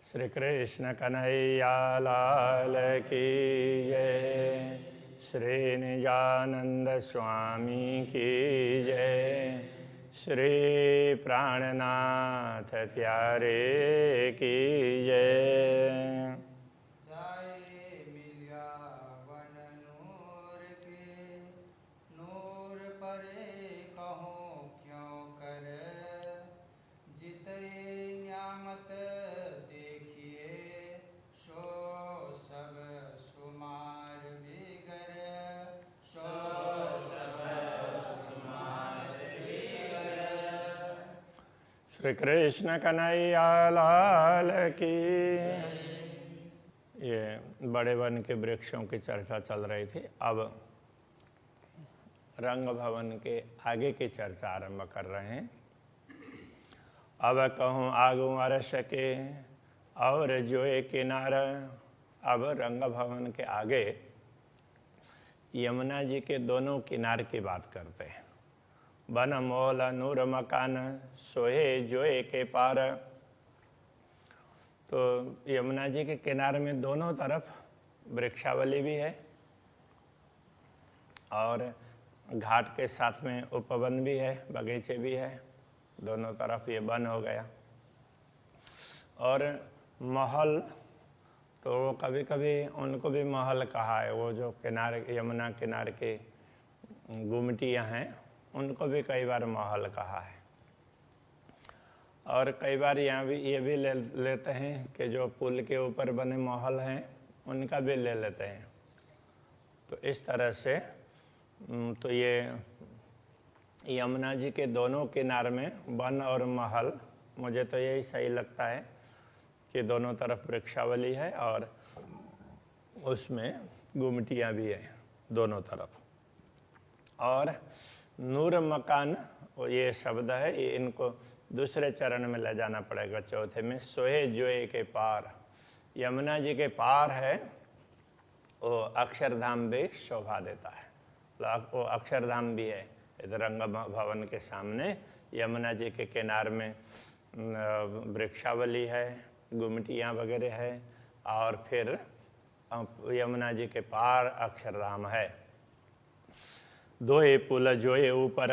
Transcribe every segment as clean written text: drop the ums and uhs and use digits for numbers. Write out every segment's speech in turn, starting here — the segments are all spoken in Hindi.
श्री कृष्ण कन्हैया लाल की जय। श्री निजानंद स्वामी की जय। श्री प्राणनाथ प्यारे की जय। श्री कृष्ण कन्हैया लाल की। ये बड़े वन के वृक्षों की चर्चा चल रही थी। अब रंग भवन के आगे की चर्चा आरंभ कर रहे हैं। अब कहूँ आगू अरस के और जोए किनारा। अब रंग भवन के आगे यमुना जी के दोनों किनार की बात करते हैं। बन मोल नूर मकान सोहे जोए के पार। तो यमुना जी के किनारे में दोनों तरफ वृक्षावली भी है और घाट के साथ में उपवन भी है, बगीचे भी है। दोनों तरफ ये वन हो गया। और महल तो कभी कभी उनको भी महल कहा है। वो जो किनारे यमुना किनारे के गुमटियाँ हैं उनको भी कई बार महल कहा है। और कई बार यहाँ भी ये भी लेते हैं कि जो पुल के ऊपर बने महल हैं उनका भी ले लेते हैं। तो इस तरह से तो ये यमुना जी के दोनों किनारे में वन और महल, मुझे तो यही सही लगता है कि दोनों तरफ वृक्षावली है और उसमें गुमटियाँ भी है दोनों तरफ। और नूर मकान ये शब्द है, ये इनको दूसरे चरण में ले जाना पड़ेगा। चौथे में सोहे जोए के पार। यमुना जी के पार है वो अक्षरधाम भी शोभा देता है। वो अक्षरधाम भी है इस रंग भवन के सामने। यमुना जी के किनारे में वृक्षावली है, गुमटियाँ वगैरह है और फिर यमुना जी के पार अक्षरधाम है। दोए पुल जोए ऊपर।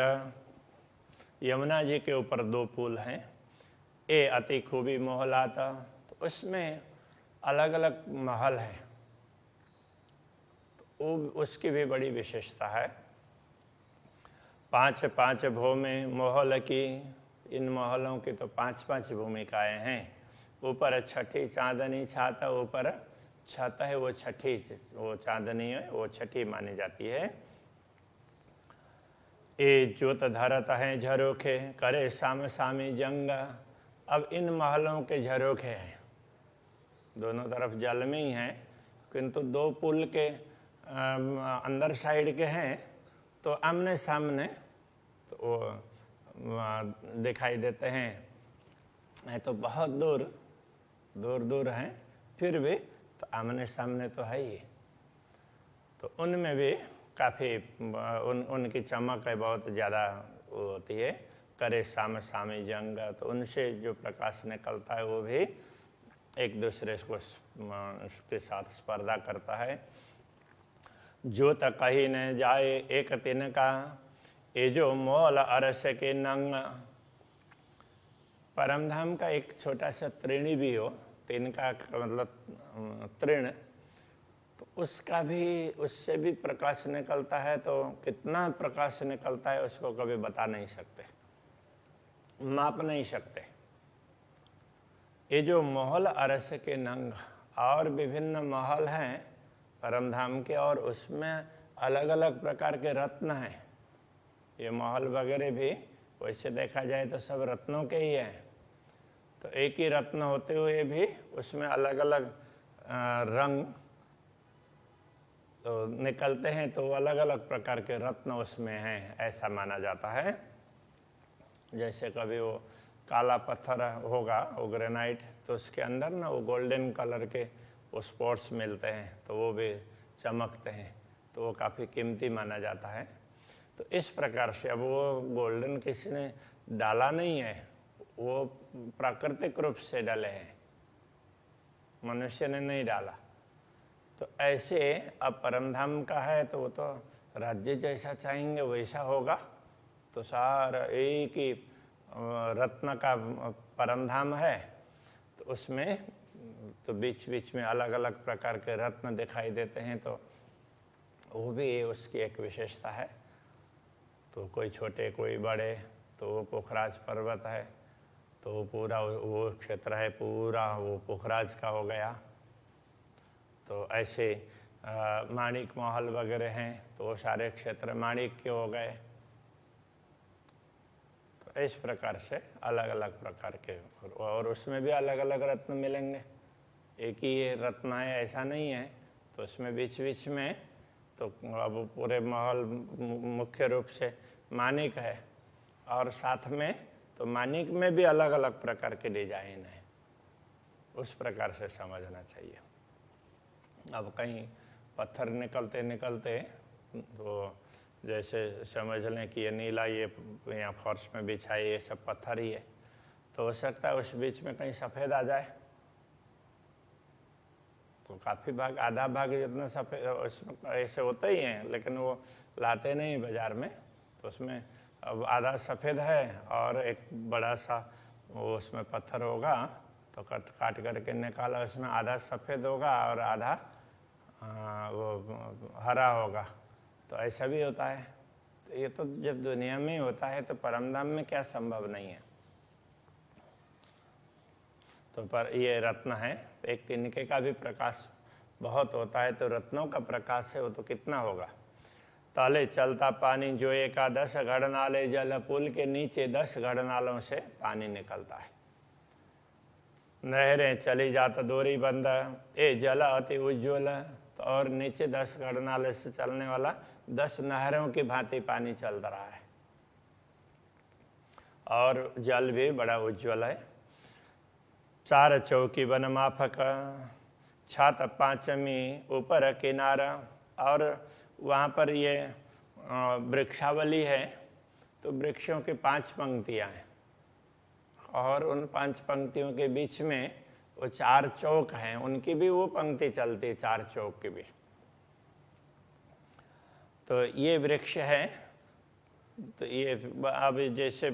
यमुना जी के ऊपर दो पुल हैं। ए अति खूबी मोहलाता। तो उसमें अलग अलग महल हैं। तो उसकी भी बड़ी विशेषता है। पांच पांच भूमि मोहल की। इन महलों की तो पांच पांच भूमिकाएं हैं। ऊपर छठी चांदनी छाता। ऊपर छत है वो छठी, वो चांदनी है वो छठी मानी जाती है। ए ज्योत धरत हैं झरोखे करे साम सामी जंग। अब इन महलों के झरोखे हैं, दोनों तरफ जल में ही हैं, किंतु दो पुल के अंदर साइड के हैं तो आमने सामने तो वो दिखाई देते हैं। तो बहुत दूर दूर दूर हैं फिर भी तो आमने सामने तो है ही। तो उनमें भी काफ़ी उनकी चमक है बहुत ज़्यादा होती है। करे साम सामी जंग। तो उनसे जो प्रकाश निकलता है वो भी एक दूसरे को के साथ स्पर्धा करता है। जो तक कहीं न जाए एक तिन का। ये जो मोल अरस के नंग। परमधाम का एक छोटा सा त्रिणी भी हो, तिनका मतलब तृण, तो उसका भी, उससे भी प्रकाश निकलता है। तो कितना प्रकाश निकलता है उसको कभी बता नहीं सकते, माप नहीं सकते। ये जो महल अरस के नंग और विभिन्न महल हैं परमधाम के, और उसमें अलग अलग प्रकार के रत्न हैं। ये महल वगैरह भी वैसे देखा जाए तो सब रत्नों के ही हैं। तो एक ही रत्न होते हुए भी उसमें अलग अलग रंग तो निकलते हैं। तो अलग अलग प्रकार के रत्न उसमें हैं ऐसा माना जाता है। जैसे कभी वो काला पत्थर होगा वो ग्रेनाइट, तो उसके अंदर ना वो गोल्डन कलर के वो स्पॉट्स मिलते हैं तो वो भी चमकते हैं, तो वो काफ़ी कीमती माना जाता है। तो इस प्रकार से अब वो गोल्डन किसी ने डाला नहीं है, वो प्राकृतिक रूप से डले हैं। मनुष्य ने नहीं डाला। तो ऐसे अब परमधाम का है तो वो तो राज्य जैसा चाहेंगे वैसा होगा। तो सारा एक ही रत्न का परमधाम है, तो उसमें तो बीच बीच में अलग अलग प्रकार के रत्न दिखाई देते हैं, तो वो भी उसकी एक विशेषता है। तो कोई छोटे कोई बड़े, तो वो पोखराज पर्वत है, तो वो पूरा वो क्षेत्र है पूरा वो पोखराज का हो गया। तो ऐसे माणिक महल वगैरह हैं, तो वो सारे क्षेत्र माणिक के हो गए। तो इस प्रकार से अलग अलग प्रकार के, और उसमें भी अलग अलग रत्न मिलेंगे। एक ही ये रत्न है ऐसा नहीं है। तो उसमें बीच बीच में तो अब पूरे महल मुख्य रूप से माणिक है, और साथ में तो माणिक में भी अलग अलग प्रकार के डिजाइन है। उस प्रकार से समझना चाहिए। अब कहीं पत्थर निकलते निकलते तो जैसे समझ लें कि ये नीला, ये यहाँ फर्श में बिछा है, ये सब पत्थर ही है, तो हो सकता है उस बीच में कहीं सफ़ेद आ जाए। तो काफ़ी भाग, आधा भाग जितना सफ़ेद उसमें ऐसे होते ही हैं, लेकिन वो लाते नहीं बाज़ार में। तो उसमें अब आधा सफ़ेद है और एक बड़ा सा वो उसमें पत्थर होगा, तो काट करके निकाला, उसमें आधा सफ़ेद होगा और आधा वो हरा होगा। तो ऐसा भी होता है। तो ये तो जब दुनिया में होता है तो परमधाम में क्या संभव नहीं है। तो पर ये रत्न है, एक तिनके का भी प्रकाश बहुत होता है, तो रत्नों का प्रकाश है वो तो कितना होगा। तले चलता पानी जो एक 10 घड़नाले जल, पुल के नीचे 10 घड़नालों से पानी निकलता है। नहरें चली जाता दोरी बंद, ए जल अति उज्ज्वल, तो और नीचे 10 घड़नाले से चलने वाला 10 नहरों की भांति पानी चल रहा है, और जल भी बड़ा उज्ज्वल है। 4 चौकी बन माफक, छात पांचमी ऊपर किनारा, और वहाँ पर ये वृक्षावली है, तो वृक्षों की 5 पंक्तियाँ हैं, और उन 5 पंक्तियों के बीच में वो 4 चौक हैं, उनकी भी वो पंक्ति चलती है, 4 चौक की भी। तो ये वृक्ष है। तो ये अब जैसे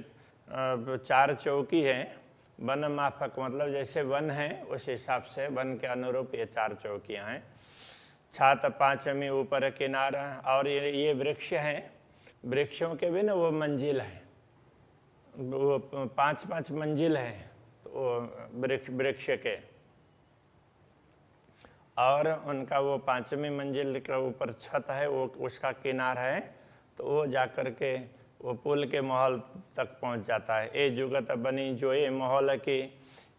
4 चौकी है, वन माफक मतलब जैसे वन है उस हिसाब से वन के अनुरूप ये 4 चौकियाँ हैं। छात पांचमी ऊपर किनारा, और ये वृक्ष हैं, वृक्षों के भी ना वो मंजिल है, वो 5-5 मंजिल है तो वृक्ष के, और उनका वो 5वीं मंजिल के ऊपर छत है, वो उसका किनार है, तो वो जाकर के वो पुल के महल तक पहुंच जाता है। ए जुगत बनी जो ये महल की,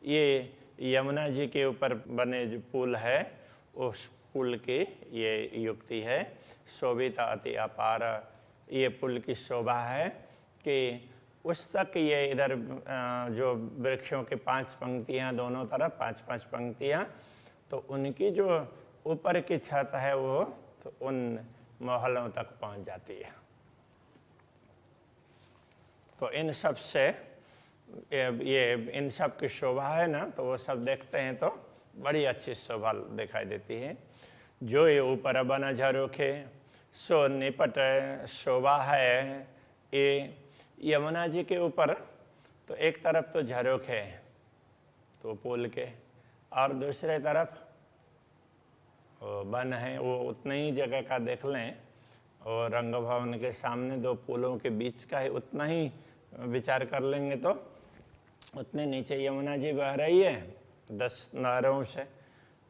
ये यमुना जी के ऊपर बने जो पुल है उस पुल की ये युक्ति है। शोभिता अति अपार, ये पुल की शोभा है कि उस तक ये इधर जो वृक्षों के 5 पंक्तियाँ दोनों तरफ 5-5 पंक्तियाँ, तो उनकी जो ऊपर की छत है वो तो उन महलों तक पहुंच जाती है। तो इन सब से ये इन सब की शोभा है ना, तो वो सब देखते हैं तो बड़ी अच्छी शोभा दिखाई देती है। जो ये ऊपर बन झरोखे, सो निपट शोभा है। ये यमुना जी के ऊपर तो एक तरफ तो झरोखे हैं तो पुल के, और दूसरे तरफ वो वन है, वो उतने ही जगह का देख लें, और रंग भवन के सामने 2 पुलों के बीच का है, उतना ही विचार कर लेंगे तो उतने नीचे यमुना जी बह रही है 10 नहरों से,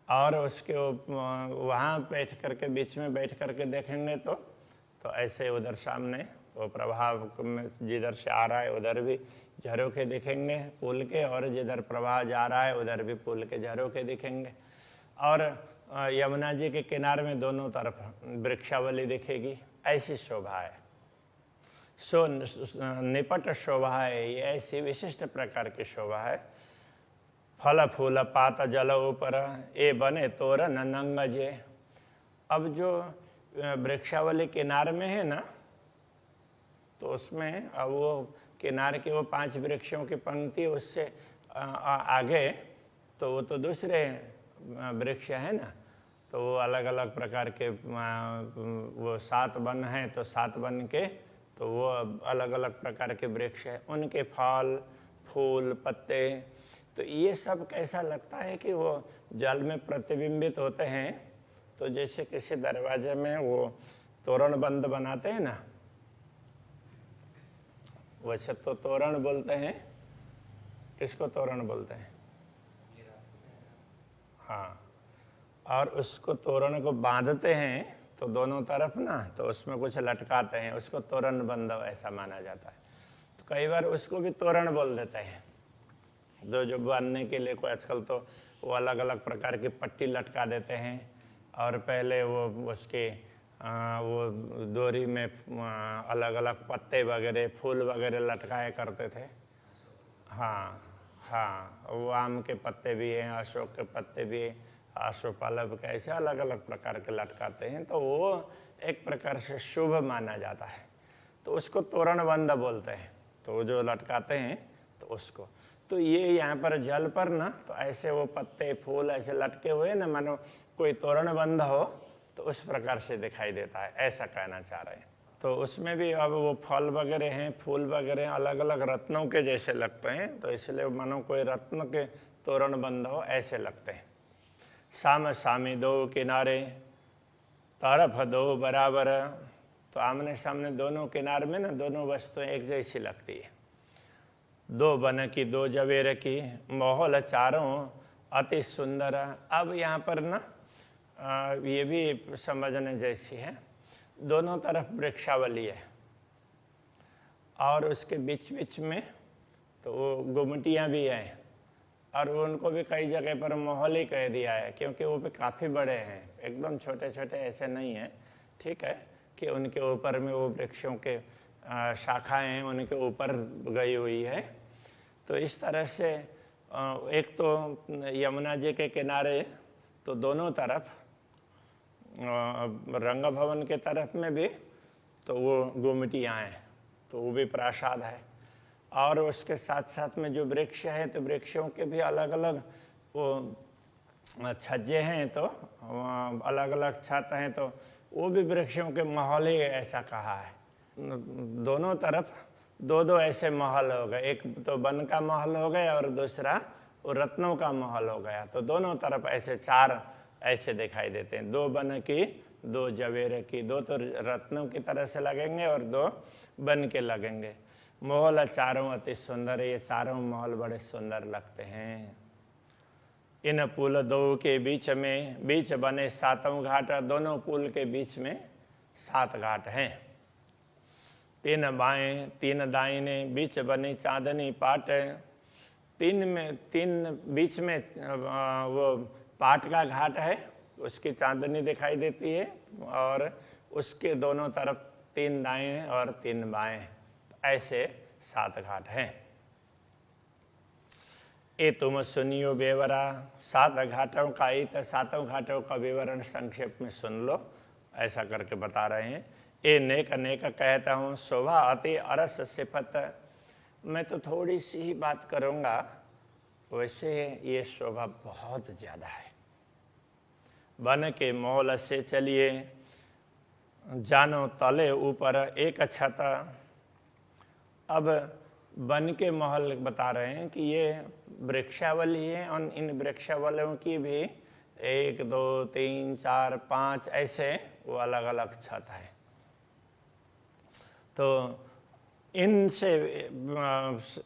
और उसके वहाँ बैठ करके बीच में बैठ करके देखेंगे तो ऐसे उधर सामने वो प्रवाह में जिधर से आ रहा है उधर भी झरोखे दिखेंगे पुल के, और जिधर प्रवाह जा रहा है उधर भी पुल के झरोखे दिखेंगे, और यमुना जी के किनारे में दोनों तरफ वृक्षावली दिखेगी। ऐसी शोभा है। सो निपट शोभा है, ये ऐसी विशिष्ट प्रकार की शोभा है। फल फूल पात जल ऊपर, ए बने तोरण नंगजे। अब जो वृक्षावली किनारे में है ना, तो उसमें अब वो किनारे के वो 5 वृक्षों की पंक्ति, उससे आगे तो वो तो दूसरे वृक्ष है ना, तो वो अलग अलग प्रकार के वो 7 वन हैं, तो 7 वन के तो वो अलग अलग प्रकार के वृक्ष हैं, उनके फल फूल पत्ते, तो ये सब कैसा लगता है कि वो जल में प्रतिबिंबित होते हैं। तो जैसे किसी दरवाजे में वो तोरण बंद बनाते हैं ना, वैसे तो तोरण बोलते हैं, किसको तोरण बोलते हैं? हाँ, और उसको तोरण को बांधते हैं तो दोनों तरफ ना, तो उसमें कुछ लटकाते हैं, उसको तोरण बंद ऐसा माना जाता है। तो कई बार उसको भी तोरण बोल देते हैं, जो बांधने के लिए कोई आजकल तो वो अलग अलग प्रकार की पट्टी लटका देते हैं, और पहले वो उसके वो डोरी में अलग अलग पत्ते वगैरह फूल वगैरह लटकाया करते थे। हाँ हाँ, वो आम के पत्ते भी हैं, अशोक के पत्ते भी, आशोपालव के, ऐसे अलग अलग प्रकार के लटकाते हैं, तो वो एक प्रकार से शुभ माना जाता है, तो उसको तोरण बंद बोलते हैं। तो जो लटकाते हैं तो उसको, तो ये यहाँ पर जल पर ना, तो ऐसे वो पत्ते फूल ऐसे लटके हुए ना, मानो कोई तोरण बंद हो, तो उस प्रकार से दिखाई देता है, ऐसा कहना चाह रहे हैं। तो उसमें भी अब वो फल वगैरह हैं, फूल वगैरह अलग अलग रत्नों के जैसे लगते हैं, तो इसलिए मानो कोई रत्न के तोरण बंद हो ऐसे लगते हैं। साम सामी दो किनारे, तरफ दो बराबर, तो आमने सामने दोनों किनारे में ना दोनों वस्तुएं एक जैसी लगती है। दो बन की दो जवेर की, माहौल चारों अति सुंदर। अब यहाँ पर ना ये भी समझने जैसी है, दोनों तरफ वृक्षावली है, और उसके बीच बीच में तो वो गुमटियाँ भी हैं, और उनको भी कई जगह पर माहौल ही कह दिया है, क्योंकि वो भी काफ़ी बड़े हैं, एकदम छोटे छोटे ऐसे नहीं हैं। ठीक है, कि उनके ऊपर में वो वृक्षों के शाखाएँ उनके ऊपर गई हुई है। तो इस तरह से एक तो यमुना जी के किनारे तो दोनों तरफ, रंग भवन के तरफ में भी तो वो गुमटियाँ हैं, तो वो भी प्रासाद है, और उसके साथ साथ में जो वृक्ष है, तो वृक्षों के भी अलग अलग वो छज्जे हैं, तो अलग अलग छत हैं, तो वो भी वृक्षों के महल ही ऐसा कहा है। दोनों तरफ दो दो ऐसे महल हो गए, एक तो वन का महल हो गया और दूसरा वो रत्नों का महल हो गया, तो दोनों तरफ ऐसे 4 ऐसे दिखाई देते हैं। 2 वन की 2 जवेर की, 2 तो रत्नों की तरह से लगेंगे और 2 वन के लगेंगे। महल चारों अति सुंदर, ये चारों महल बड़े सुंदर लगते हैं। इन पुल 2 के बीच में, बीच बने 7 घाट, दोनों पुल के बीच में 7 घाट हैं। 3 बाएं 3 दाहिने, बीच बनी चांदनी पाट, 3 बीच में वो पाट का घाट है, उसकी चांदनी दिखाई देती है, और उसके दोनों तरफ 3 दाएं और 3 बाएं, ऐसे 7 घाट हैं। ये तुम सुनियो बेवरा, 7 घाटों का ही, तो 7 घाटों का विवरण संक्षेप में सुन लो, ऐसा करके बता रहे हैं। ये नेक नेक कहता हूँ, शोभा अति अरस सिफत। मैं तो थोड़ी सी ही बात करूँगा, वैसे ये शोभा बहुत ज़्यादा है। वन के महल से चलिए, जानो तले ऊपर एक छत। अब वन के महल बता रहे हैं कि ये वृक्षावली है, और इन वृक्षावलियों की भी 1 2 3 4 5 ऐसे वो अलग अलग छत है। तो इनसे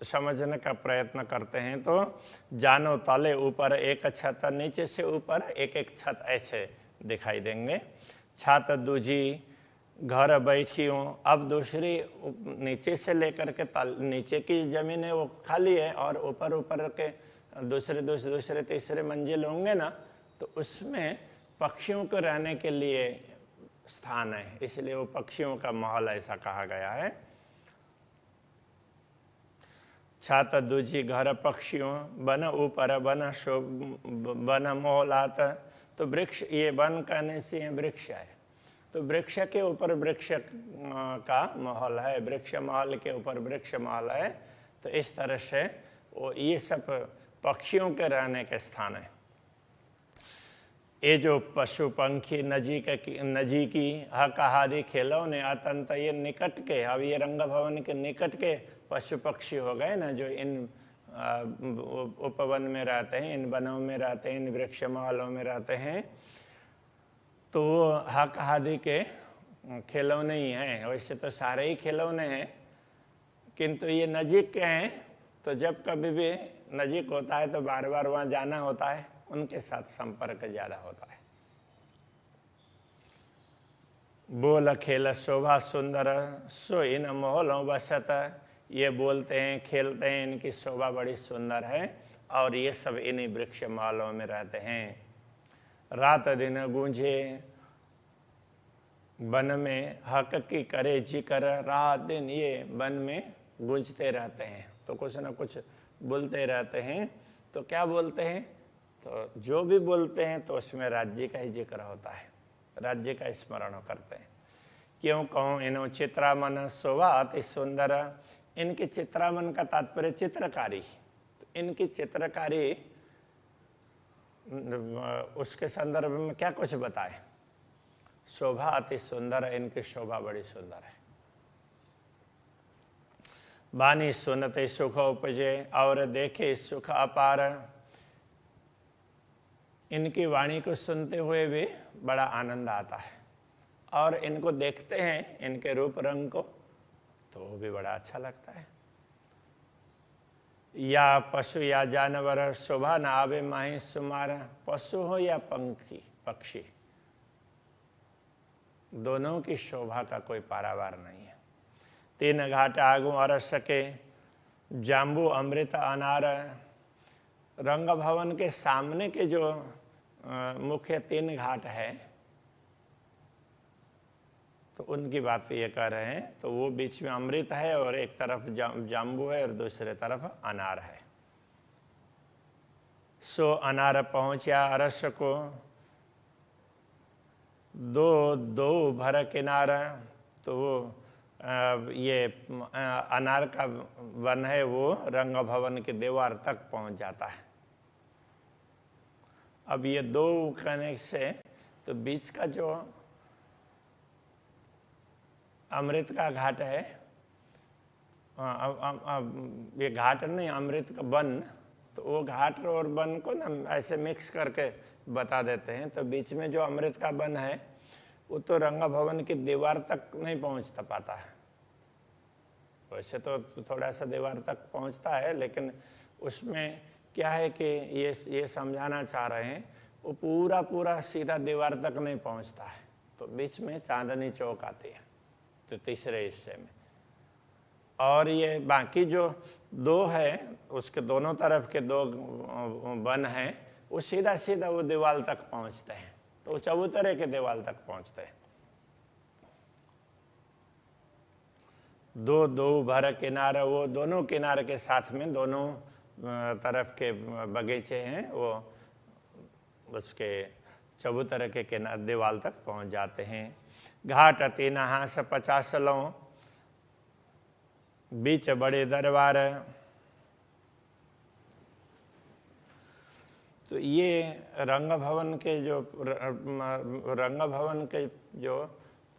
समझने का प्रयत्न करते हैं, तो जानो तले ऊपर एक छत, नीचे से ऊपर एक एक छत ऐसे दिखाई देंगे। छत दूजी घर बैठी हूँ, अब दूसरी नीचे से लेकर के नीचे की जमीन है वो खाली है, और ऊपर ऊपर के दूसरे तीसरे मंजिल होंगे ना, तो उसमें पक्षियों को रहने के लिए स्थान है, इसलिए वो पक्षियों का महल ऐसा कहा गया है। छत दूजी घर पक्षियों, वन ऊपर वन शोभ वन मोहलात। तो वृक्ष, ये वन कहने से ये वृक्ष है, तो वृक्ष के ऊपर वृक्ष का महल है, वृक्ष महल के ऊपर वृक्ष महल है। तो इस तरह से वो ये सब पक्षियों के रहने के स्थान है। ये जो पशु पंखी नजी की हक आदि खिलौने अत्यंत ये निकट के, अब ये रंग भवन के निकट के पशु पक्षी हो गए ना, जो इन उपवन में रहते हैं, इन वनों में रहते हैं, इन वृक्षमालों में रहते हैं, तो वो हक आदि के खिलौने ही हैं। वैसे तो सारे ही खिलौने हैं, किंतु ये नजीक के हैं, तो जब कभी भी नजीक होता है तो बार बार वहाँ जाना होता है, उनके साथ संपर्क ज़्यादा होता है। बोल खेल शोभा सुंदर सो इन मोहलों बसत, ये बोलते हैं खेलते हैं, इनकी शोभा बड़ी सुंदर है और ये सब इन्हीं वृक्ष मालों में रहते हैं। रात दिन गूंजे वन में हक की करे जिक्र, रात दिन ये वन में गूंजते रहते हैं, तो कुछ ना कुछ बोलते रहते हैं। तो क्या बोलते हैं, तो जो भी बोलते हैं तो उसमें राज्य का ही जिक्र होता है, राज्य का स्मरण करते हैं। क्यों कहूँ इनो चित्रामन शोभा अति सुंदर, इनकी चित्रामन का तात्पर्य चित्रकारी, तो इनकी चित्रकारी उसके संदर्भ में क्या कुछ बताए, शोभा अति सुंदर, इनकी शोभा बड़ी सुंदर है। वाणी सुनते सुख उपजे और देखे सुख अपार, इनकी वाणी को सुनते हुए भी बड़ा आनंद आता है और इनको देखते हैं, इनके रूप रंग को, तो वो भी बड़ा अच्छा लगता है। या पशु या जानवर शोभा न आवे माही सुमार, पशु हो या पंखी पक्षी, दोनों की शोभा का कोई पारावार नहीं है। तीन घाट आगू अरस सके जाम्बू अमृत अनार, रंग भवन के सामने के जो मुख्य तीन घाट है, तो उनकी बात ये कर रहे हैं। तो वो बीच में अमृत है और एक तरफ जाम्बू है और दूसरे तरफ अनार है। सो अनार पहुंचा अरस को दो दो भर किनारा, तो वो ये अनार का वन है वो रंग भवन की दीवार तक पहुंच जाता है। अब ये दो कहने से तो बीच का जो अमृत का घाट है, ये घाट नहीं अमृत का वन, तो वो घाट और वन को ना ऐसे मिक्स करके बता देते हैं। तो बीच में जो अमृत का वन है वो तो रंग भवन की दीवार तक नहीं पहुंच पाता है, वैसे तो थोड़ा सा दीवार तक पहुंचता है, लेकिन उसमें क्या है कि ये समझाना चाह रहे हैं वो पूरा पूरा सीधा दीवार तक नहीं पहुंचता है, तो बीच में चांदनी चौक आती है, तो तीसरे हिस्से में। और ये बाकी जो दो है उसके दोनों तरफ के दो वन हैं, वो सीधा सीधा वो दीवार तक पहुंचते हैं, तो वो चबूतरे के दीवार तक पहुंचते हैं। दो दो भर किनारा, वो दोनों किनारे के साथ में दोनों तरफ के बगीचे हैं, वो उसके चबूतरे के किनारे दीवार तक पहुंच जाते हैं। घाट तीन हास 50 लौ, बीच बड़े दरबार, तो ये रंग भवन के जो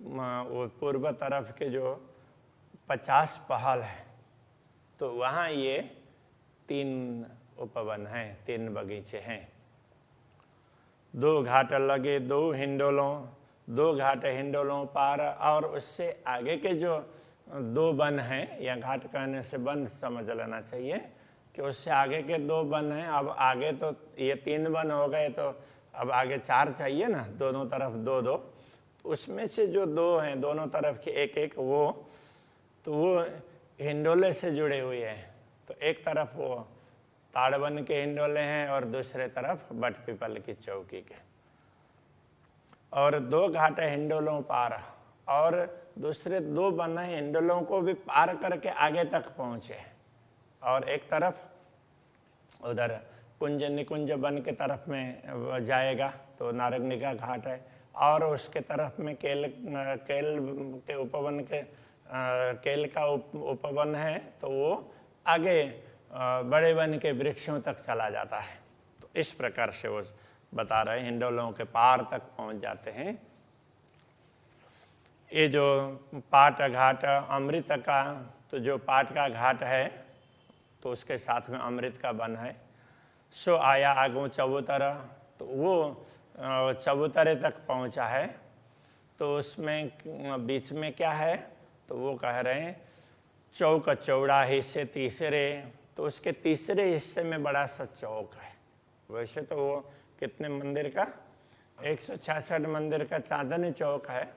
वो पूर्व तरफ के जो 50 पहाड़ है, तो वहाँ ये 3 उपवन हैं, 3 बगीचे हैं। 2 घाट लगे 2 हिंडोलों, 2 घाट हिंडोलों पार, और उससे आगे के जो 2 वन हैं, या घाट कहने से वन समझ लेना चाहिए कि उससे आगे के 2 वन हैं। अब आगे तो ये 3 वन हो गए, तो अब आगे 4 चाहिए ना, दोनों तरफ 2-2, उसमें से जो 2 हैं दोनों तरफ के एक वो हिंडोले से जुड़े हुए हैं। तो एक तरफ वो ताड़वन के हिंडोले हैं और दूसरे तरफ बट पीपल की चौकी के, और 2 घाट हिंडोलों पार, और दूसरे 2 वन हिंडोलों को भी पार करके आगे तक पहुंचे, और एक तरफ उधर कुंज निकुंज वन के तरफ में जाएगा तो नारंगी का घाट है, और उसके तरफ में केल के उपवन के केल का उपवन है, तो वो आगे बड़े वन के वृक्षों तक चला जाता है। तो इस प्रकार से वो बता रहे हैं, हिंडोलों के पार तक पहुंच जाते हैं। ये जो पाट घाट अमृत का, तो जो पाट का घाट है तो उसके साथ में अमृत का वन है। सो आया आगू चबूतरा, तो वो चबूतरे तक पहुंचा है। तो उसमें बीच में क्या है, तो वो कह रहे हैं चौक चौड़ा हिस्से तीसरे, तो उसके तीसरे हिस्से में बड़ा सा चौक है। वैसे तो वो कितने मंदिर का, 166 मंदिर का चांदनी चौक है,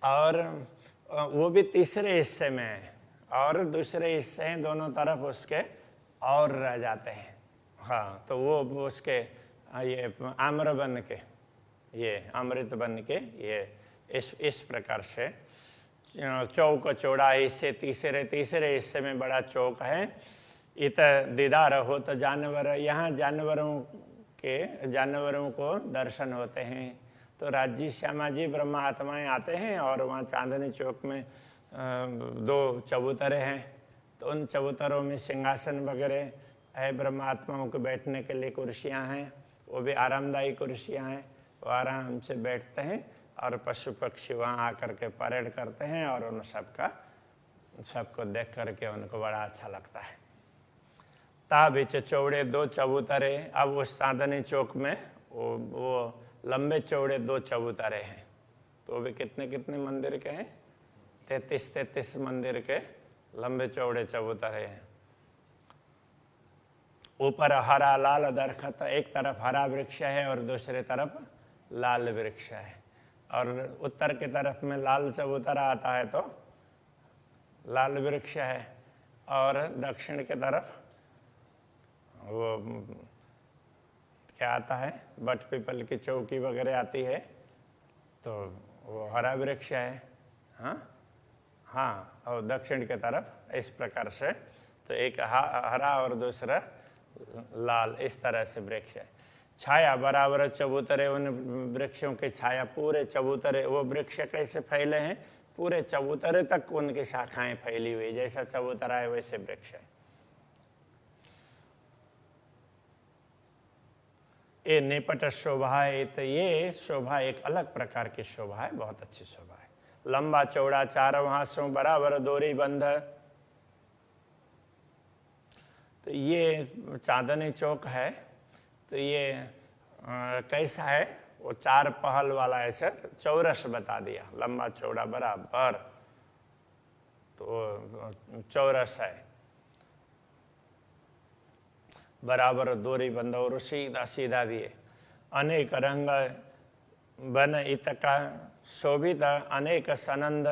और वो भी तीसरे हिस्से में है, और दूसरे हिस्से हैं दोनों तरफ उसके और रह जाते हैं। हाँ, तो वो उसके ये आम्र बन के, ये अमृत बन के, ये इस प्रकार से चौक चौड़ा हिस्से तीसरे हिस्से में बड़ा चौक है। इत दीदार हो तो जानवर, यहाँ जानवरों को दर्शन होते हैं। तो राजी श्यामा जी ब्रह्मा आत्माएं आते हैं, और वहाँ चांदनी चौक में 2 चबूतरे हैं, तो उन चबूतरों में सिंहासन वगैरह है, ब्रह्मा आत्माओं को बैठने के लिए कुर्सियाँ हैं, वो भी आरामदायी कुर्सियाँ हैं, वो आराम से बैठते हैं, और पशु पक्षी वहाँ आकर के परेड करते हैं, और उन सबको देख करके उनको बड़ा अच्छा लगता है। ता बीच चौड़े 2 चबूतरे, अब उस चांदनी चौक में वो लंबे चौड़े 2 चबूतरे हैं, तो भी कितने मंदिर के हैं, 33 मंदिर के लंबे चौड़े चबूतरे हैं। ऊपर हरा लाल दरखत, एक तरफ हरा वृक्ष है और दूसरे तरफ लाल वृक्ष है, और उत्तर की तरफ में लाल चबूतरा आता है तो लाल वृक्ष है, और दक्षिण की तरफ वो क्या आता है, बट पीपल की चौकी वगैरह आती है, तो वो हरा वृक्ष है। हाँ, और दक्षिण की तरफ इस प्रकार से, तो एक हरा और दूसरा लाल, इस तरह से वृक्ष है। छाया बराबर चबूतरे, उन वृक्षों की छाया पूरे चबूतरे, वो वृक्ष कैसे फैले हैं, पूरे चबूतरे तक उनकी शाखाएं फैली हुई, जैसा चबूतरा है वैसे वृक्ष है। ये निपट शोभा है, तो ये शोभा एक अलग प्रकार की शोभा है, बहुत अच्छी शोभा है। लंबा चौड़ा 4 हाथों बराबर डोरी बंध, तो ये चांदनी चौक है, तो ये कैसा है, वो 4 पहल वाला ऐसे चौरस बता दिया, लंबा चौड़ा बराबर, तो चौरस है, बराबर डोरी बंद, और सीधा सीधा भी है। अनेक रंग बन इत का शोभित अनेक सनंद,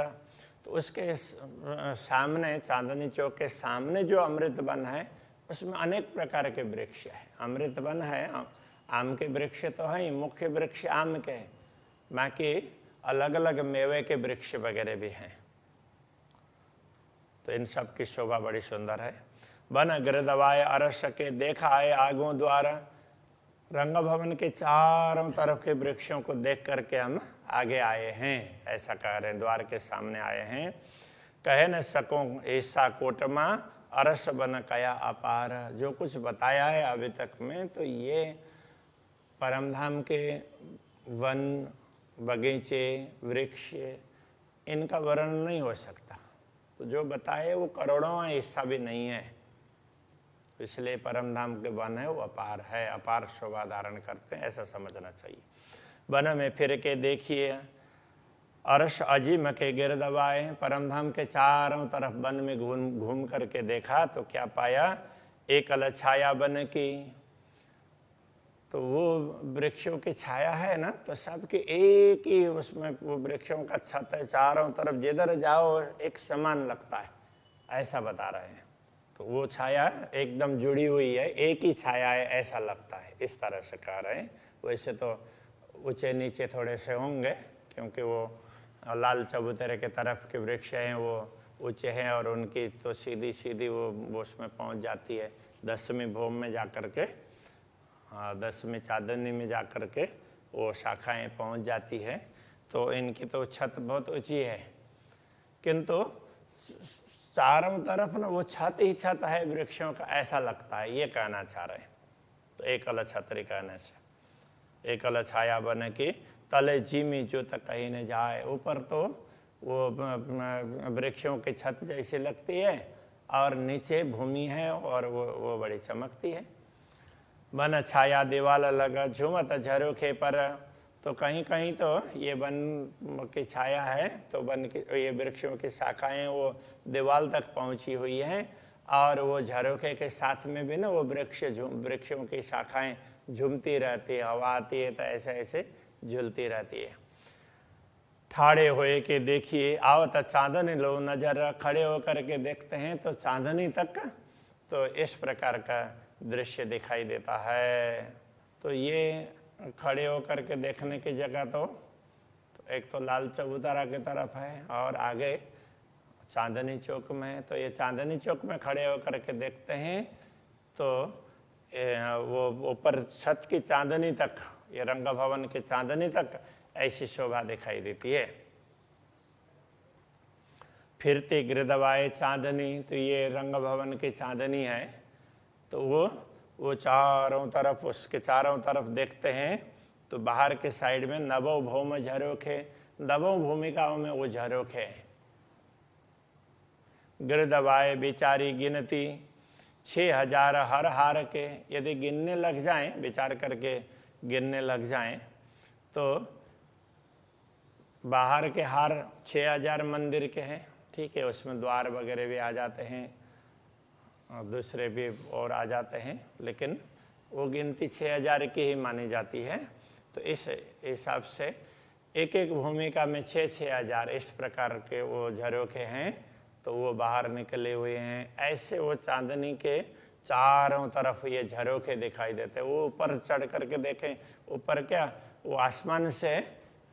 तो उसके सामने, चांदनी चौक के सामने जो अमृत वन है, उसमें अनेक प्रकार के वृक्ष है। अमृत वन है, आम के वृक्ष तो है, मुख्य वृक्ष आम के, बाकी अलग अलग मेवे के वृक्ष वगैरह भी हैं, तो इन सब की शोभा बड़ी सुंदर है। वन गिरदवाए अरस के देखा है आगों द्वारा, रंग भवन के चारों तरफ के वृक्षों को देख करके हम आगे आए हैं, ऐसा कह रहे हैं, द्वार के सामने आए हैं। कहे न सको ऐसा कोटमा अरस बन कया अपार, जो कुछ बताया है अभी तक में, तो ये परमधाम के वन, बगीचे, वृक्ष, इनका वर्णन नहीं हो सकता, तो जो बताए वो करोड़ों हिस्सा भी नहीं है, इसलिए परमधाम के वन है वो अपार है, अपार शोभा धारण करते हैं, ऐसा समझना चाहिए। वन में फिर के देखिए अरस अजीम के गिरदवाए, परमधाम के चारों तरफ वन में घूम करके देखा तो क्या पाया, एकल छाया वन की, तो वो वृक्षों की छाया है ना, तो सबके एक ही उसमें वो वृक्षों का छत है, चारों तरफ जिधर जाओ एक समान लगता है, ऐसा बता रहे हैं। तो वो छाया एकदम जुड़ी हुई है, एक ही छाया है ऐसा लगता है, इस तरह से कह रहे हैं। वैसे तो ऊंचे नीचे थोड़े से होंगे, क्योंकि वो लाल चबूतरे के तरफ के वृक्ष हैं वो ऊंचे हैं, और उनकी तो सीधी सीधी वो उसमें पहुंच जाती है 10वीं भूम में जा कर के, 10वीं चांदनी में जा कर के वो शाखाएं पहुंच जाती है, तो इनकी तो छत बहुत ऊंची है, किंतु चारों तरफ ना वो छत ही छत है वृक्षों का, ऐसा लगता है, ये कहना चाह रहे हैं। तो एकल छत्री कहने से एकल छाया बने की तले जिमी जो तक कहीं न जाए। ऊपर तो वो वृक्षों की छत जैसी लगती है और नीचे भूमि है और वो बड़ी चमकती है। वन छाया दीवाल लगा झूमत झरोखे पर, तो कहीं कहीं तो ये वन की छाया है, तो वन की ये वृक्षों की शाखाएं वो दीवाल तक पहुंची हुई हैं और वो झरोखे के साथ में भी ना वो वृक्षों की शाखाएं झूमती रहती है, हवा आती है तो ऐसे ऐसे झूलती रहती है। ठाड़े होए के देखिए आवत चांदनी लो नजर, खड़े होकर के देखते हैं तो चांदनी तक तो इस प्रकार का दृश्य दिखाई देता है। तो ये खड़े होकर के देखने की जगह तो एक तो लाल चबूतरा की तरफ है और आगे चांदनी चौक में। तो ये चांदनी चौक में खड़े होकर के देखते हैं तो वो ऊपर छत की चांदनी तक, ये रंग भवन की चांदनी तक ऐसी शोभा दिखाई देती है। फिरती गिरदवाए चांदनी, तो ये रंग भवन की चांदनी है, तो वो चारों तरफ, उसके चारों तरफ देखते हैं तो बाहर के साइड में नवो भौम झरोखे, नवो भूमिकाओं में वो झरोखे हैं। गिरदवाए बिचारी गिनती 6000 हर हार के, यदि गिनने लग जाएं, विचार करके गिनने लग जाएं तो बाहर के हार 6000 मंदिर के हैं, ठीक है, उसमें द्वार वगैरह भी आ जाते हैं और दूसरे भी और आ जाते हैं, लेकिन वो गिनती 6000 की ही मानी जाती है। तो इस हिसाब से एक एक भूमिका में 6-6000 इस प्रकार के वो झरोखे हैं, तो वो बाहर निकले हुए हैं। ऐसे वो चांदनी के चारों तरफ ये झरोखे दिखाई देते हैं। वो ऊपर चढ़ करके देखें, ऊपर क्या वो आसमान से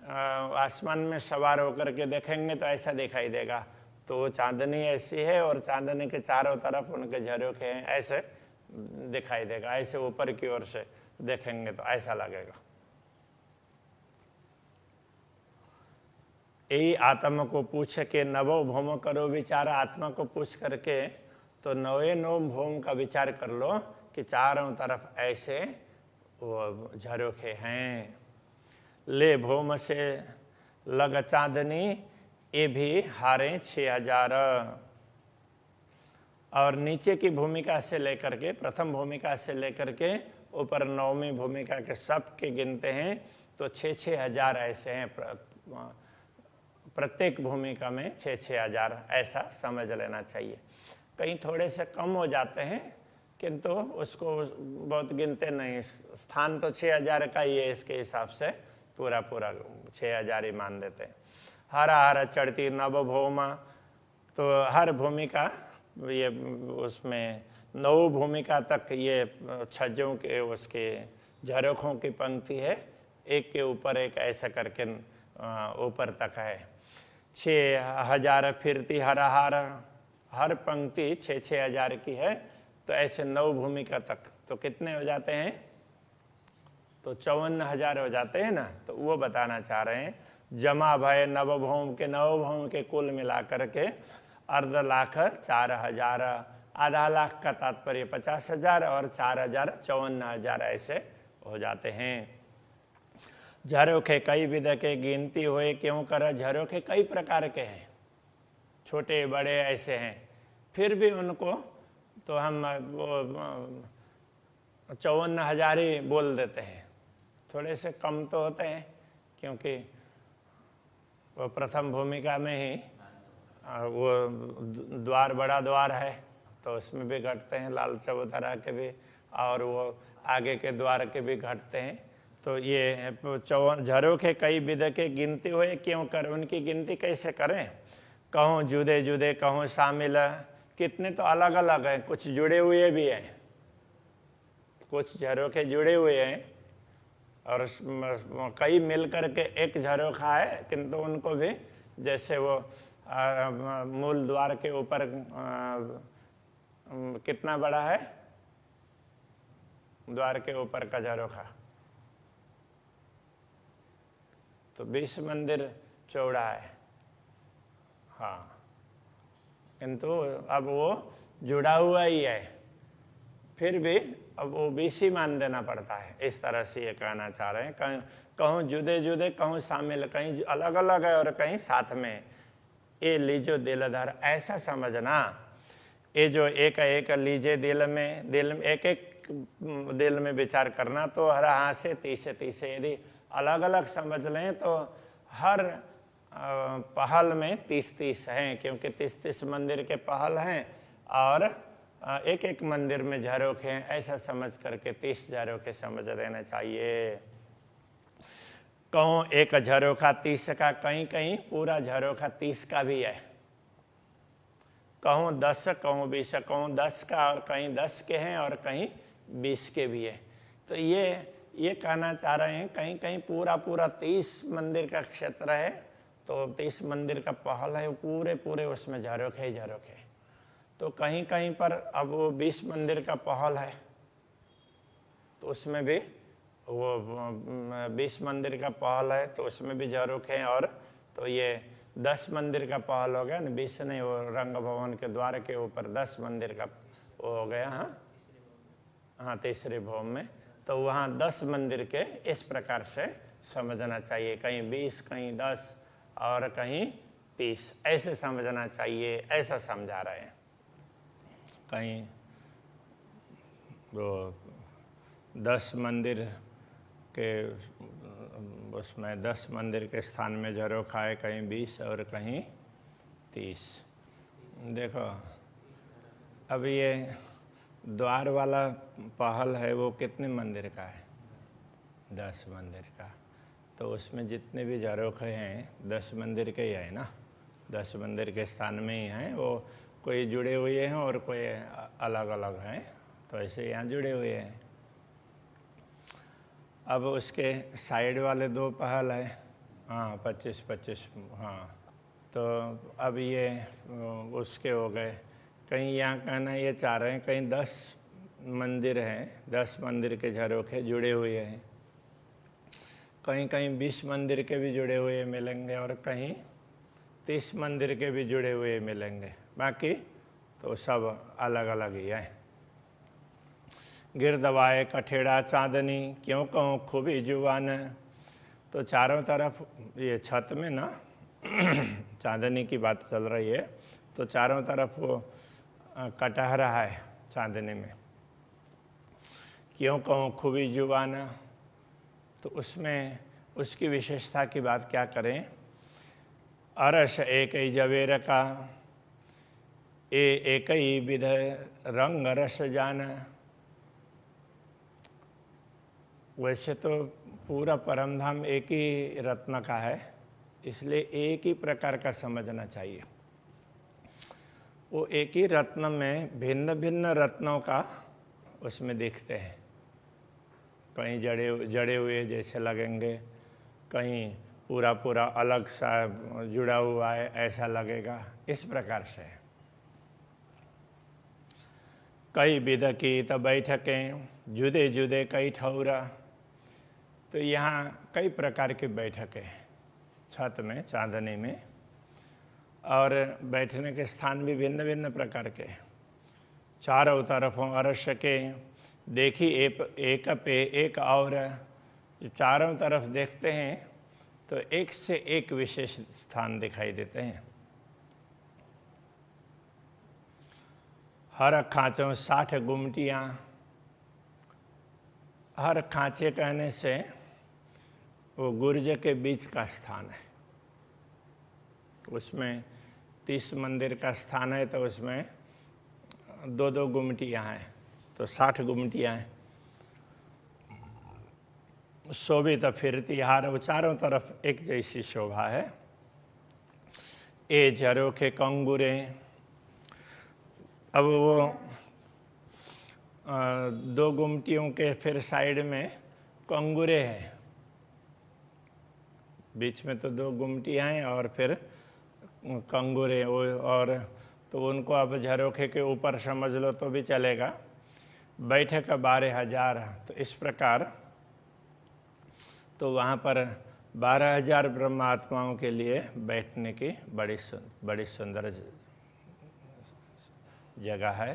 आसमान में सवार होकर के देखेंगे तो ऐसा दिखाई देगा। तो वो चांदनी ऐसी है और चांदनी के चारों तरफ उनके झरोखे हैं, ऐसे दिखाई देगा। ऐसे ऊपर की ओर से देखेंगे तो ऐसा लगेगा। यही आत्मा को पूछ के नवो भौम करो विचार, आत्मा को पूछ करके तो नवे नौ भौम का विचार कर लो कि चारों तरफ ऐसे वो झरोखे हैं। ले भौम से लग चांदनी, ये भी हारे 6000। और नीचे की भूमिका से लेकर के, प्रथम भूमिका से लेकर के ऊपर नौवीं भूमिका के सब के गिनते हैं तो 6-6 हजार ऐसे हैं। प्रत्येक भूमिका में 6-6 हजार, ऐसा समझ लेना चाहिए। कहीं थोड़े से कम हो जाते हैं किंतु उसको बहुत गिनते नहीं। स्थान तो 6000 का ही है, इसके हिसाब से पूरा 6000 ही मान देते हैं। हरा हरा चढ़ती नवभौमा, तो हर भूमिका ये उसमें 9 भूमिका तक ये छज्जों के उसके झरोखों की पंक्ति है, एक के ऊपर एक ऐसा करके ऊपर तक है। 6000 फिरती हरा हारा, हर पंक्ति 6-6 हजार की है, तो ऐसे 9 भूमिका तक तो कितने हो जाते हैं, तो 54,000 हो जाते हैं ना। तो वो बताना चाह रहे हैं जमा भय नवभौम के कुल मिला करके अर्ध लाख 4,000, आधा लाख का तात्पर्य 50,000 और 4,000 54,000 ऐसे हो जाते हैं। झरोखे कई विध के गिनती हुए क्यों कर, झरोखे कई प्रकार के हैं, छोटे बड़े ऐसे हैं, फिर भी उनको तो हम वो 54,000 ही बोल देते हैं। थोड़े से कम तो होते हैं क्योंकि वो प्रथम भूमिका में ही वो द्वार बड़ा द्वार है तो उसमें भी घटते हैं, लाल चबूतरा के भी और वो आगे के द्वार के भी घटते हैं। तो ये झरोखे कई विध के गिनती हुए क्यों कर, उनकी गिनती कैसे करें। कहूँ जुदे जुदे कहूँ शामिल, कितने तो अलग अलग हैं, कुछ जुड़े हुए भी हैं, कुछ झरोखे जुड़े हुए हैं और कई मिल करके एक झरोखा है, किंतु उनको भी जैसे वो मूल द्वार के ऊपर कितना बड़ा है द्वार के ऊपर का झरोखा, तो 20 मंदिर चौड़ा है, हाँ, किंतु अब वो जुड़ा हुआ ही है, फिर भी अब वो बीसी मान देना पड़ता है। इस तरह से ये कहना चाह रहे हैं, कहीं कहूँ जुदे जुदे, कहूँ शामिल, कहीं अलग अलग है और कहीं साथ में। ये लीजो दिल धर, ऐसा समझना। ये जो एक एक लीजे दिल में एक एक दिल में विचार करना, तो हर हाथ से तीसे तीसे, यदि अलग अलग समझ लें तो हर पहल में 30-30 हैं, क्योंकि 30-30 मंदिर के पहल हैं और एक एक मंदिर में झरोखे हैं। ऐसा समझ करके 30 झरोखे समझ लेना चाहिए। कहूँ एक झरोखा 30 का, कहीं कहीं पूरा झरोखा 30 का भी है। कहूँ 10, कहूँ 20, कहूँ 10 का और कहीं 10 के हैं और कहीं 20 के भी है। तो ये कहना चाह रहे हैं कहीं कहीं पूरा 30 मंदिर का क्षेत्र है, तो 30 मंदिर का पहल है, पूरे उसमें झरोखे ही झरोखे। तो कहीं कहीं पर अब वो 20 मंदिर का पहल है, तो उसमें भी वो 20 मंदिर का पहल है, तो उसमें भी झरोखे हैं। और तो ये 10 मंदिर का पहल हो गया ना, 20 नहीं, वो रंग भवन के द्वार के ऊपर 10 मंदिर का वो हो गया। हाँ, तीसरे भवन में, तो वहाँ 10 मंदिर के इस प्रकार से समझना चाहिए, कहीं 20, कहीं 10 और कहीं 30, ऐसे समझना चाहिए। ऐसा समझा रहे हैं। कहीं वो 10 मंदिर के उसमें 10 मंदिर के स्थान में झरोखा है, कहीं 20 और कहीं 30। देखो अब ये द्वार वाला पहल है, वो कितने मंदिर का है? 10 मंदिर का। तो उसमें जितने भी झरोखे हैं 10 मंदिर के ही है ना, 10 मंदिर के स्थान में ही हैं। वो कोई जुड़े हुए हैं और कोई अलग अलग हैं, तो ऐसे यहाँ जुड़े हुए हैं। अब उसके साइड वाले 2 पहल है, हाँ 25-25, हाँ। तो अब ये उसके हो गए। कहीं यहाँ कहना ये चाह रहे हैं कहीं 10 मंदिर हैं, 10 मंदिर के झरोखे जुड़े हुए हैं, कहीं कहीं 20 मंदिर के भी जुड़े हुए मिलेंगे और कहीं 30 मंदिर के भी जुड़े हुए मिलेंगे। बाकी तो सब अलग अलग ही है। गिर दबाए कठेड़ा चांदनी, क्यों कहूँ खूबी जुबान। तो चारों तरफ ये छत में ना चांदनी की बात चल रही है, तो चारों तरफ वो कटहरा है चांदनी में। क्यों कहूँ खूबी जुबान, तो उसमें उसकी विशेषता की बात क्या करें। अरस एक ही जवेर का, एक ही विध रंग रस जान। वैसे तो पूरा परमधाम एक ही रत्न का है, इसलिए एक ही प्रकार का समझना चाहिए। वो एक ही रत्न में भिन्न भिन्न रत्नों का उसमें दिखते हैं। कहीं जड़े हुए जैसे लगेंगे, कहीं पूरा अलग सा जुड़ा हुआ है ऐसा लगेगा। इस प्रकार से कई विध की तो बैठकें जुदे जुदे कई ठौरा। तो यहाँ कई प्रकार की बैठकें छत में चांदनी में, और बैठने के स्थान भी भिन्न भिन्न प्रकार के। चारों तरफों अरस के देखी एक पे एक और। जो चारों तरफ देखते हैं तो एक से एक विशेष स्थान दिखाई देते हैं। हर खांचों 60 गुमटियाँ। हर खांचे कहने से वो गुर्ज के बीच का स्थान है। तो उसमें 30 मंदिर का स्थान है, तो उसमें 2-2 गुमटियाँ हैं, तो 60 गुमटियाँ हैं। शोभित फिरती हार, वो चारों तरफ एक जैसी शोभा है। ए झरोखे कंगूरे। अब वो 2 गुमटियों के फिर साइड में कंगूरे हैं। बीच में तो 2 गुमटियाँ हैं और फिर कंगूरे, और तो उनको अब झरोखे के ऊपर समझ लो तो भी चलेगा। बैठक 12,000। तो इस प्रकार तो वहाँ पर 12,000 ब्रह्मात्माओं के लिए बैठने की बड़ी सुंदर जगह है।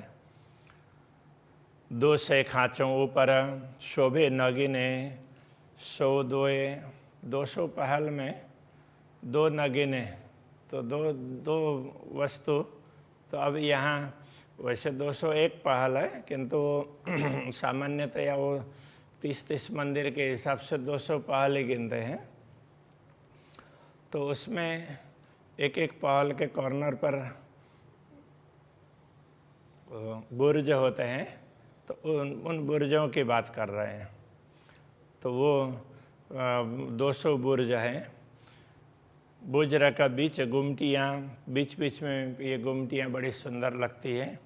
दो से खाँचों ऊपर शोभे नगीने सो दोए। 200 पहल में 2 नगीने, तो दो वस्तु। तो अब यहाँ वैसे 201 पहल है, किंतु सामान्यतया वो 30 मंदिर के हिसाब से 200 पहल ही गिनते हैं। तो उसमें एक एक पहल के कॉर्नर पर बुर्ज होते हैं, तो उन बुर्जों की बात कर रहे हैं। तो वो 200 बुर्ज हैं। बुर्ज का बीच गुमटियाँ, बीच बीच में ये गुमटियाँ बड़ी सुंदर लगती हैं।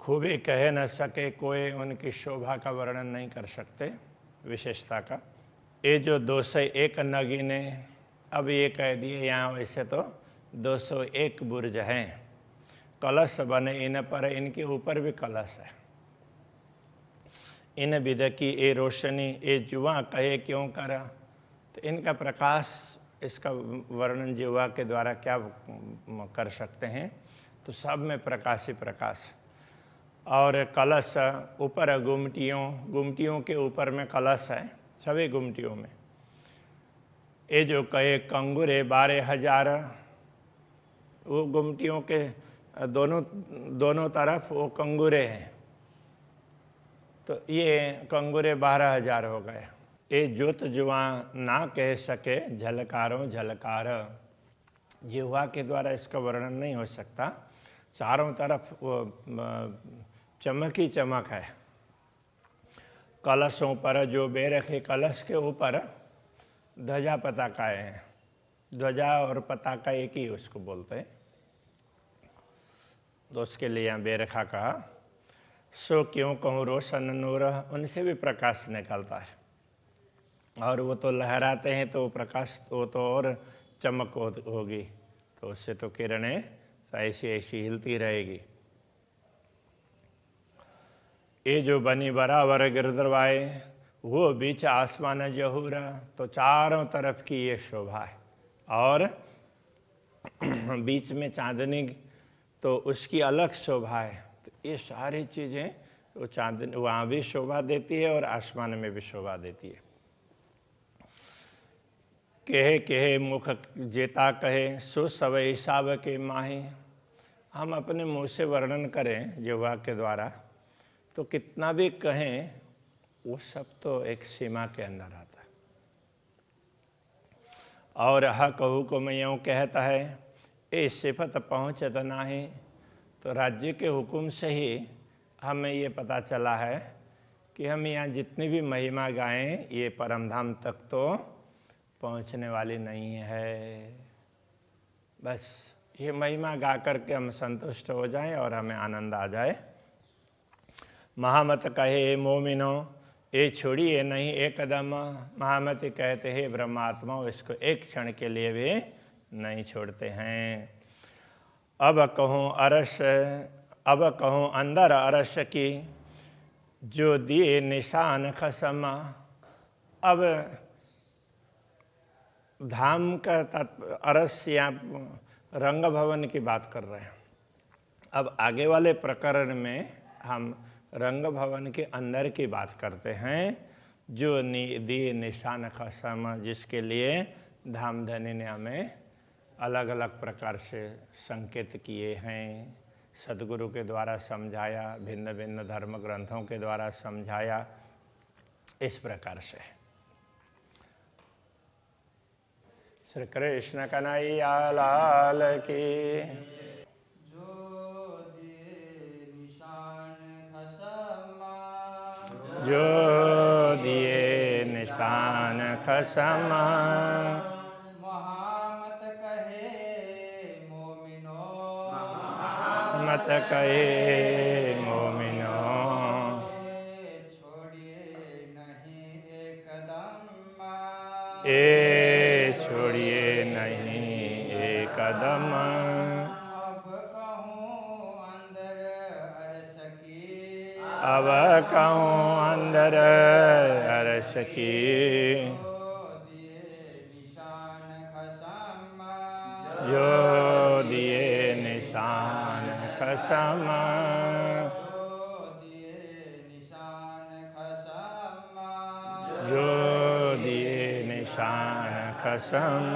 खूबी कह न सके कोई, उनकी शोभा का वर्णन नहीं कर सकते, विशेषता का। ये जो 201 नगीने, अब ये कह दिए यहाँ, वैसे तो 201 बुर्ज हैं। कलश बने इन पर, इनके ऊपर भी कलश है। इन विद की ए रोशनी ए जुआ कहे क्यों करा। तो इनका प्रकाश, इसका वर्णन जुआ के द्वारा क्या कर सकते हैं। तो सब में प्रकाश ही प्रकाश। और कलश ऊपर गुमटियों के ऊपर में कलश है, सभी गुमटियों में। ये जो कहे कंगुरे 12,000, वो गुमटियों के दोनों तरफ वो कंगुरे हैं, तो ये कंगुरे 12,000 हो गए। ये ज्योत जुआ ना कह सके झलकारों झलकार। जिह्वा के द्वारा इसका वर्णन नहीं हो सकता। चारों तरफ वो चमक ही चमक है। कलशों पर जो बेरखे, कलश के ऊपर ध्वजा पताकाएँ हैं। ध्वजा और पताका एक ही उसको बोलते हैं, तो उसके लिए यहाँ बेरखा कहा। सो क्यों कहूँ रोशन नूर, उनसे भी प्रकाश निकलता है। और वो तो लहराते हैं, तो प्रकाश वो तो और चमक होगी, तो उससे तो किरणें ऐसी ऐसी हिलती रहेगी। ये जो बनी बराबर गिरदरवाए, वो बीच आसमान जहूरा। तो चारों तरफ की ये शोभा है। और बीच में चांदनी, तो उसकी अलग शोभा है। तो ये सारी चीज़ें वो चांदनी वहाँ भी शोभा देती है और आसमान में भी शोभा देती है। कहे मुख जेता कहे, सो सब हिसाब के माही। हम अपने मुँह से वर्णन करें जिह्वा के द्वारा, तो कितना भी कहें, वो सब तो एक सीमा के अंदर आता है। और हक हुक्म यूँ कहता है, ए सिफत पहुँचत नाही। तो राज्य के हुक्म से ही हमें ये पता चला है कि हम यहाँ जितनी भी महिमा गाएं, ये परमधाम तक तो पहुँचने वाली नहीं है। बस ये महिमा गा करके हम संतुष्ट हो जाएं और हमें आनंद आ जाए। महामत कहे मोमिनो, ये छोड़िए नहीं एक कदम। महामति कहते हैं ब्रह्मात्मा, इसको एक क्षण के लिए भी नहीं छोड़ते हैं। अब कहूँ अंदर अरस की, जो दिए निशान खसमा। अब धाम का अरस या रंग भवन की बात कर रहे हैं। अब आगे वाले प्रकरण में हम रंग भवन के अंदर की बात करते हैं। जो दिए निशान खसमा, जिसके लिए धामधनी ने हमें अलग अलग प्रकार से संकेत किए हैं। सदगुरु के द्वारा समझाया, भिन्न भिन्न धर्म ग्रंथों के द्वारा समझाया, इस प्रकार से। श्री कृष्ण कन्हैया लाल की। जो दिए निशान खसमा। मत कहे मोमिनो, ए छोड़िए नहीं एक कदम। अब कहूँ अंदर अरस की। जो दिए निशान खसमा। शान खसम